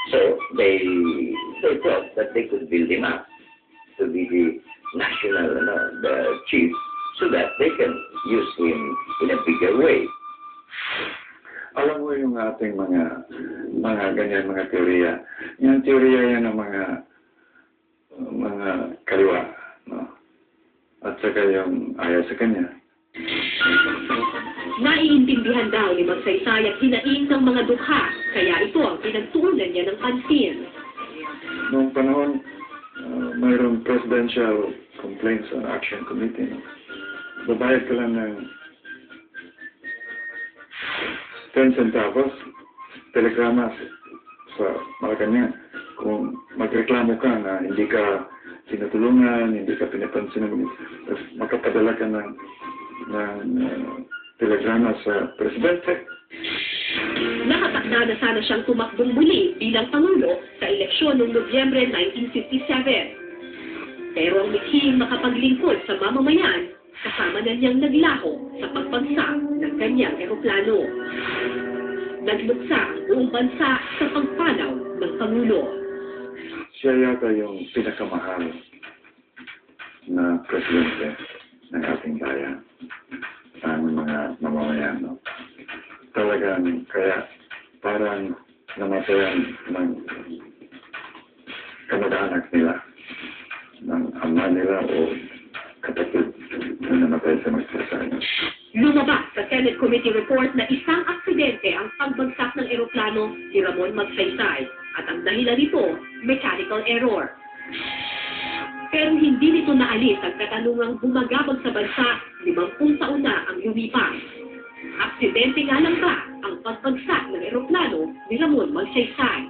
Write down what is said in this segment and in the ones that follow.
So they thought that they could build him up to be the national, the chief, so that they can use him in a bigger way. Alam mo yung ating mga ganyan, mga teorya. Yung teorya yan ng mga kaliwa, no? At saka yung ayaw sa kanya. Naiintindihan daw ni Magsaysay at hinaing ng mga dukha, kaya ito ang pinagtuunan niya ng pansin. Noong panahon, mayroong Presidential Complaints and Action Committee. No? Babayad ka lang ng 10 centavos, telegrama sa Malacanang. Kung magreklamo ka na hindi ka tinutulungan, hindi ka pinapansin, tapos makapadala ka ng telegrama sa Presidente. Nakatakda na sana siyang tumakbong muli bilang Pangulo sa eleksyon noong Nobyembre 1957. Pero ang mikhing makapaglingkod sa mamamayan, kasama na niyang naglaho sa pagbagsak ng kanyang eroplano. Nagluksa ang buong bansa sa pagpanaw ng Pangulo. Siya yata yung pinakamahal na presidente ng ating bayan, ang mga mamamayan. No? Talagang kaya parang namatayan ng kamag-anak nila, ng ama nila o kapatid na namatay sa Magsaysay. Lumabas sa Senate Committee Report na isang aksidente ang pagbagsak ng eroplano ni Ramon Magsaysay at ang dahilan nito, mechanical error. Pero hindi nito naalis ang katanungang bumagabag sa bansa 50 taon na ang lumipas. Aksidente nga lang ba ang pagbagsak ng eroplano ni Ramon Magsaysay?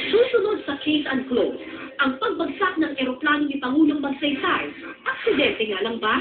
Susunod sa case unclosed, ang pagbagsak ng eroplano ni Pangulong Magsaysay, aksidente nga lang ba?